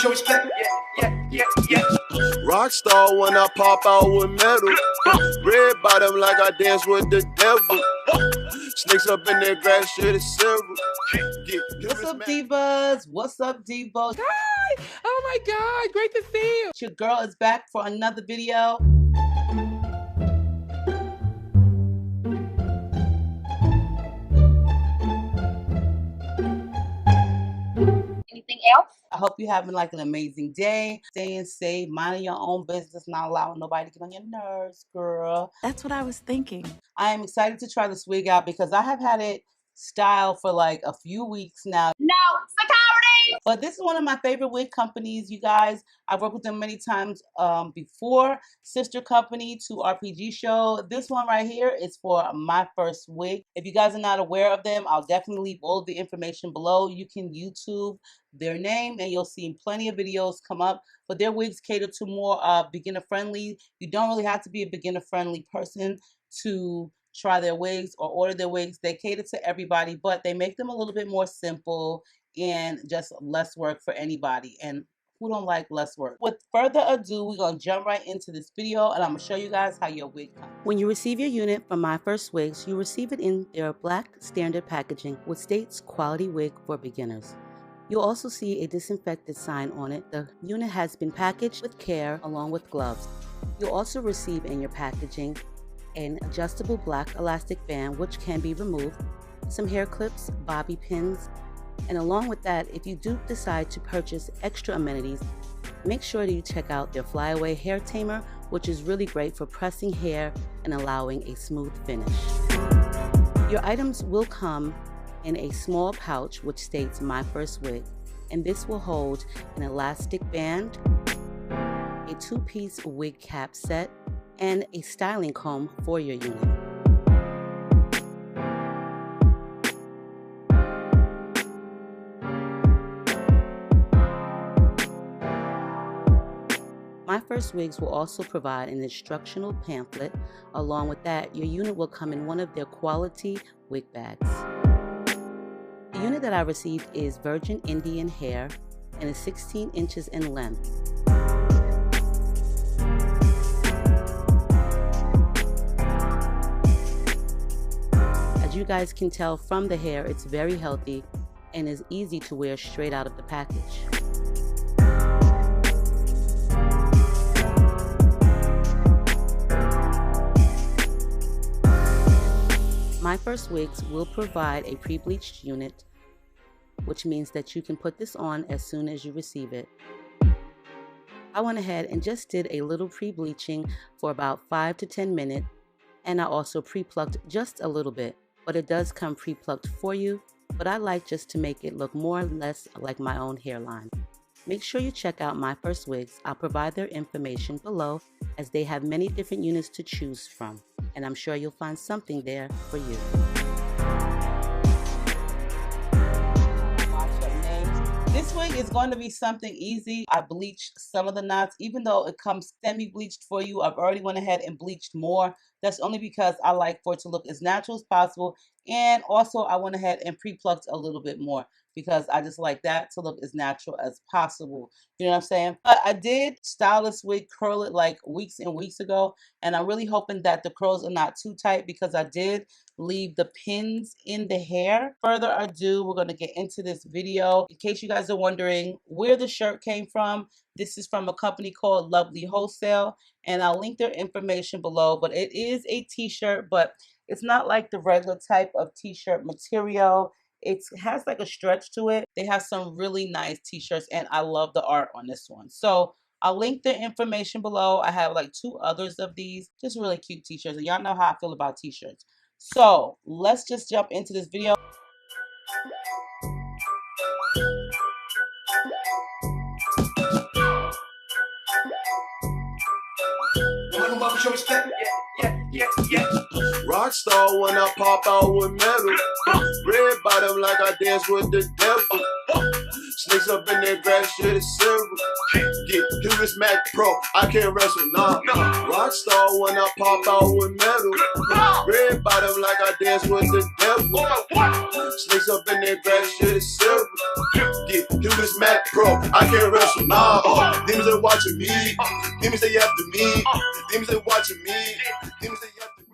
show respect. Yeah. Rockstar when I pop out with metal. Red bottom like I dance with the devil. Snakes up in their grass, shit is several. What's up, divas? What's up, divos? Hi! Oh my God, great to see you. Your girl is back for another video. Anything else? I hope you're having like an amazing day. Staying safe, minding your own business, not allowing nobody to get on your nerves, girl. That's what I was thinking. I am excited to try this wig out because I have had it styled for like a few weeks now. No, security! But this is one of my favorite wig companies, you guys. I've worked with them many times before. Sister company to RPG Show. This one right here is for Myfirstwig. If you guys are not aware of them, I'll definitely leave all of the information below. You can YouTube their name and you'll see plenty of videos come up. But their wigs cater to more beginner friendly. You don't really have to be a beginner friendly person to try their wigs or order their wigs. They cater to everybody, but they make them a little bit more simple and just less work for anybody. And who don't like less work? With further ado, we're gonna jump right into this video and I'm gonna show you guys how your wig comes. When you receive your unit from Myfirstwigs, you receive it in their black standard packaging, which states quality wig for beginners. You'll also see a disinfected sign on it. The unit has been packaged with care along with gloves. You'll also receive in your packaging an adjustable black elastic band which can be removed, some hair clips, bobby pins, and along with that, if you do decide to purchase extra amenities, make sure that you check out their flyaway hair tamer, which is really great for pressing hair and allowing a smooth finish. Your items will come in a small pouch which states Myfirstwig, and this will hold an elastic band, a 2-piece wig cap set, and a styling comb for your unit. Myfirstwigs will also provide an instructional pamphlet. Along with that, your unit will come in one of their quality wig bags. The unit that I received is virgin Indian hair and is 16 inches in length. As you guys can tell from the hair, it's very healthy and is easy to wear straight out of the package. Myfirstwigs will provide a pre-bleached unit, which means that you can put this on as soon as you receive it. I went ahead and just did a little pre-bleaching for about 5 to 10 minutes, and I also pre-plucked just a little bit. But it does come pre-plucked for you, but I like just to make it look more or less like my own hairline. Make sure you check out Myfirstwigs. I'll provide their information below as they have many different units to choose from, and I'm sure you'll find something there for you. This wig is going to be something easy. I bleached some of the knots, even though it comes semi-bleached for you. I've already went ahead and bleached more. That's only because I like for it to look as natural as possible. And also I went ahead and pre-plucked a little bit more because I just like that to look as natural as possible. You know what I'm saying? But I did style this wig, curl it like weeks and weeks ago. And I'm really hoping that the curls are not too tight because I did leave the pins in the hair. Further ado, we're going to get into this video. In case you guys are wondering where the shirt came from, this is from a company called Lovelywholesale, and I'll link their information below. But it is a t-shirt, but it's not like the regular type of t-shirt material. It has like a stretch to it. They have some really nice t-shirts and I love the art on this one. So I'll link their information below. I have like 2 others of these, just really cute t-shirts, and y'all know how I feel about t-shirts. So let's just jump into this video. Show respect. Yeah. Rockstar when I pop out with metal. Red bottom like I dance with the devil. Snakes up in their grass, shit is several. Give this Mac Pro, I can't wrestle, nah. Rockstar when I pop out with metal. Red bottom like I dance with the devil. Snakes up in their grass, shit is several. Give this Mac Pro. I can't wrestle, nah. Demons ain't watching me. Demons they after me. Demons ain't watching me. Demons they after me.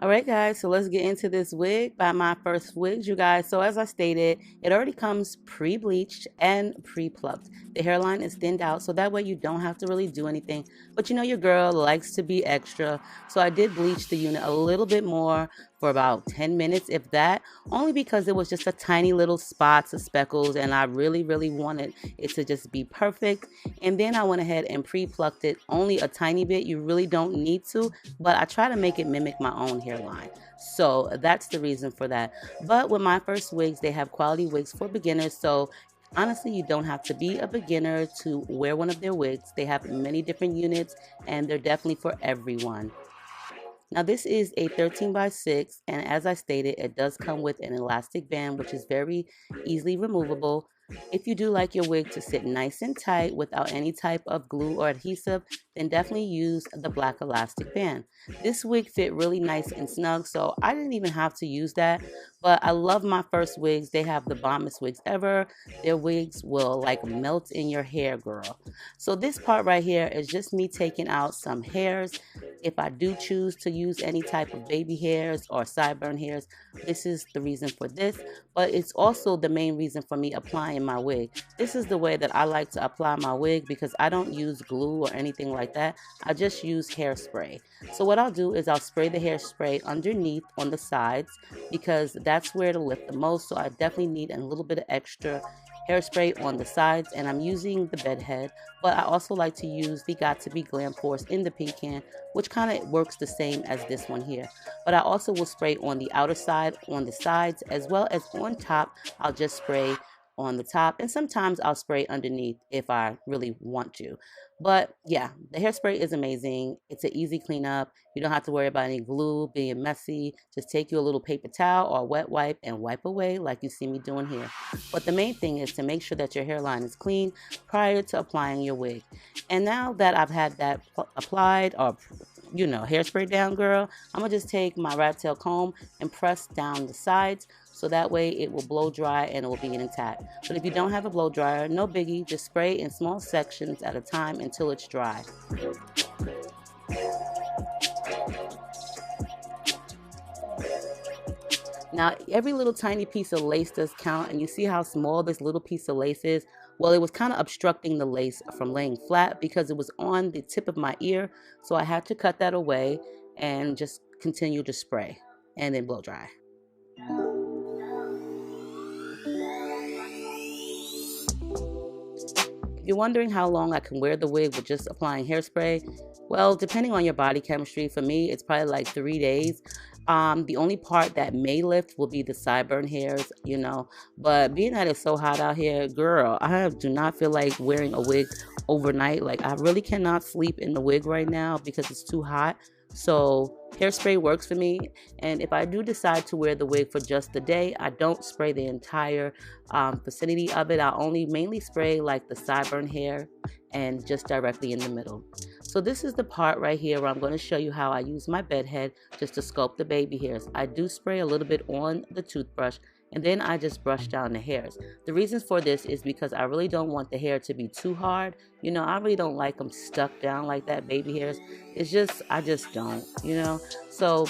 Alright guys, so let's get into this wig by Myfirstwig, you guys. So as I stated, it already comes pre-bleached and pre-plucked. The hairline is thinned out, so that way you don't have to really do anything. But you know your girl likes to be extra, so I did bleach the unit a little bit more for about 10 minutes, if that, only because it was just a tiny little spots of speckles and I really wanted it to just be perfect. And then I went ahead and pre-plucked it only a tiny bit. You really don't need to, but I try to make it mimic my own hairline. So that's the reason for that. But with Myfirstwigs, they have quality wigs for beginners, so honestly, you don't have to be a beginner to wear one of their wigs. They have many different units and they're definitely for everyone. Now this is a 13 by 6, and as I stated, it does come with an elastic band, which is very easily removable. If you do like your wig to sit nice and tight without any type of glue or adhesive, then definitely use the black elastic band. This wig fit really nice and snug, so I didn't even have to use that. But I love Myfirstwigs. They have the bombest wigs ever. Their wigs will like melt in your hair, girl. So this part right here is just me taking out some hairs. If I do choose to use any type of baby hairs or sideburn hairs, this is the reason for this. But it's also the main reason for me applying my wig. This is the way that I like to apply my wig because I don't use glue or anything like that. I just use hairspray. So what I'll do is I'll spray the hairspray underneath on the sides because that's where it'll lift the most. So I definitely need a little bit of extra hairspray on the sides, and I'm using the bed head, but I also like to use the Got To Be Glam Force in the pink can, which kind of works the same as this one here. But I also will spray on the outer side, on the sides, as well as on top. I'll just spray on the top, and sometimes I'll spray underneath if I really want to. But yeah, the hairspray is amazing. It's an easy cleanup. You don't have to worry about any glue being messy. Just take you a little paper towel or wet wipe and wipe away like you see me doing here. But the main thing is to make sure that your hairline is clean prior to applying your wig. And now that I've had that applied, or you know, hairspray down, girl, I'm gonna just take my rat tail comb and press down the sides so that way it will blow dry and it will be intact. But if you don't have a blow dryer, no biggie, just spray in small sections at a time until it's dry. Now, every little tiny piece of lace does count, and you see how small this little piece of lace is? Well, it was kind of obstructing the lace from laying flat because it was on the tip of my ear, so I had to cut that away and just continue to spray and then blow dry. If you're wondering how long I can wear the wig with just applying hairspray, well, depending on your body chemistry, for me, it's probably like 3 days. The only part that may lift will be the sideburn hairs, you know, but being that it's so hot out here, girl, I do not feel like wearing a wig overnight. Like, I really cannot sleep in the wig right now because it's too hot. So hairspray works for me, and if I do decide to wear the wig for just the day, I don't spray the entire vicinity of it. I only mainly spray like the sideburn hair and just directly in the middle. So this is the part right here where I'm going to show you how I use my bed head just to sculpt the baby hairs. I do spray a little bit on the toothbrush, and then I just brush down the hairs. The reason for this is because I really don't want the hair to be too hard. You know, I really don't like them stuck down like that, baby hairs. It's just, I just don't, you know. So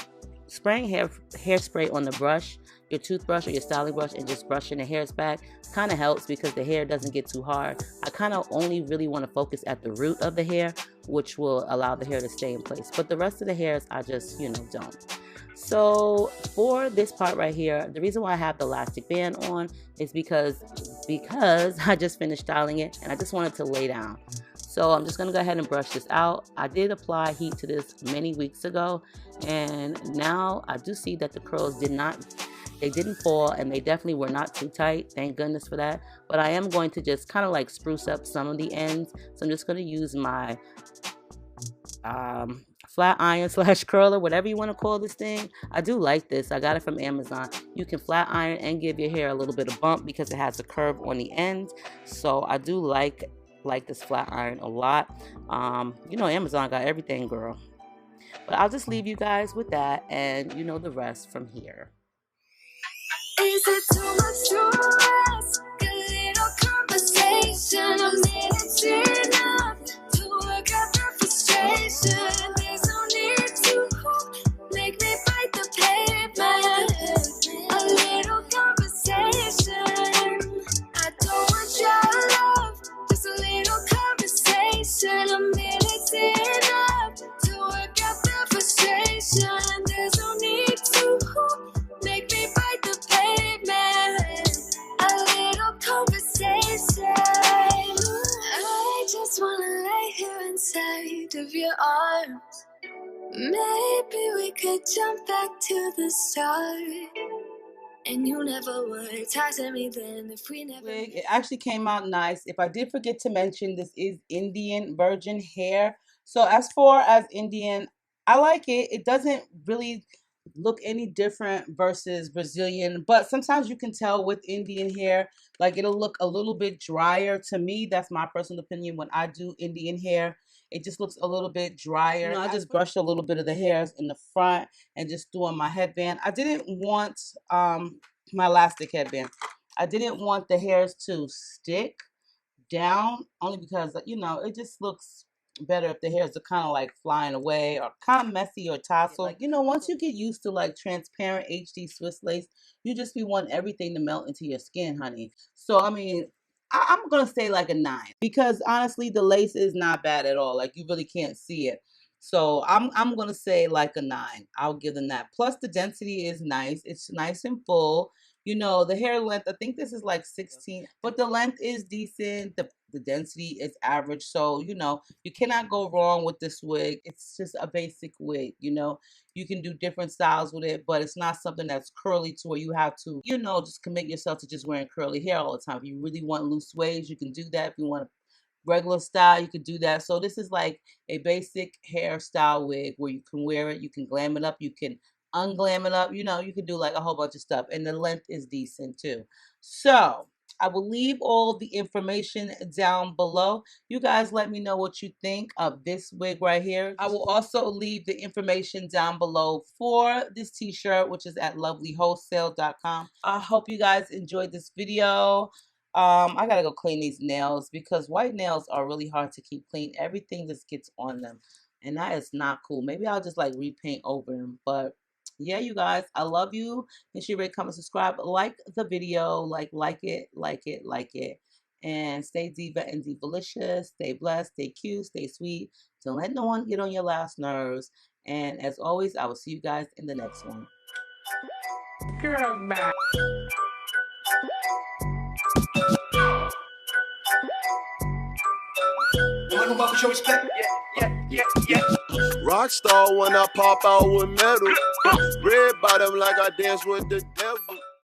spraying hairspray on the brush, your toothbrush or your styling brush, and just brushing the hairs back kind of helps because the hair doesn't get too hard. I kind of only really want to focus at the root of the hair, which will allow the hair to stay in place. But the rest of the hairs, I just, you know, don't. So for this part right here, the reason why I have the elastic band on is because I just finished styling it and I just wanted to lay down. So I'm just going to go ahead and brush this out. I did apply heat to this many weeks ago, and now I do see that the curls didn't fall, and they definitely were not too tight. Thank goodness for that. But I am going to just kind of like spruce up some of the ends. So I'm just going to use my flat iron / curler, whatever you want to call this thing. I do like this. I got it from Amazon. You can flat iron and give your hair a little bit of bump because it has a curve on the end. So I do like this flat iron a lot. You know, Amazon got everything, girl. But I'll just leave you guys with that, and you know the rest from here. Is it too much to ask? A little conversation. conversation. A minute's enough to work out the frustration. There's no need to make me bite the pavement. A little conversation. I don't want your love, just a little conversation. A minute's enough to work out the frustration. There's no need to make me bite the pavement. A little conversation. I just wanna lay here inside of your arms. Maybe we could jump back to the start. And you never would talk to me then if we never. It actually came out nice. If I did forget to mention, this is Indian virgin hair. So as far as Indian, I like it. It doesn't really look any different versus Brazilian, but sometimes you can tell with Indian hair, like it'll look a little bit drier. To me, that's my personal opinion. When I do Indian hair, it just looks a little bit drier. I just brushed a little bit of the hairs in the front and just threw on my headband. I didn't want my elastic headband. I didn't want the hairs to stick down, only because, you know, it just looks better if the hairs are kind of like flying away or kind of messy or tousled. Like, you know, once you get used to like transparent HD Swiss lace, you just be wanting everything to melt into your skin, honey. So I mean, I'm gonna say like a 9, because honestly the lace is not bad at all. Like, you really can't see it. So I'm gonna say like a 9. I'll give them that. Plus the density is nice. It's nice and full. You know, the hair length, I think this is like 16, but the length is decent. The density is average. So, you know, you cannot go wrong with this wig. It's just a basic wig, you know. You can do different styles with it, but it's not something that's curly to where you have to, you know, just commit yourself to just wearing curly hair all the time. If you really want loose waves, you can do that. If you want a regular style, you could do that. So this is like a basic hairstyle wig where you can wear it, you can glam it up, you can unglam it up, you know, you can do like a whole bunch of stuff, and the length is decent too. So I will leave all the information down below. You guys let me know what you think of this wig right here. I will also leave the information down below for this t-shirt, which is at Lovelywholesale.com. I hope you guys enjoyed this video. I gotta go clean these nails because white nails are really hard to keep clean. Everything just gets on them, and that is not cool. Maybe I'll just like repaint over them, but yeah, you guys, I love you. Make sure you rate, comment, subscribe, like the video, like it, and stay diva and divalicious. Stay blessed, stay cute, stay sweet. Don't let no one get on your last nerves. And as always, I will see you guys in the next one. Girl, man. You want to show respect? Yeah. Rockstar when I pop out with metal. Red bottom like I dance with the devil.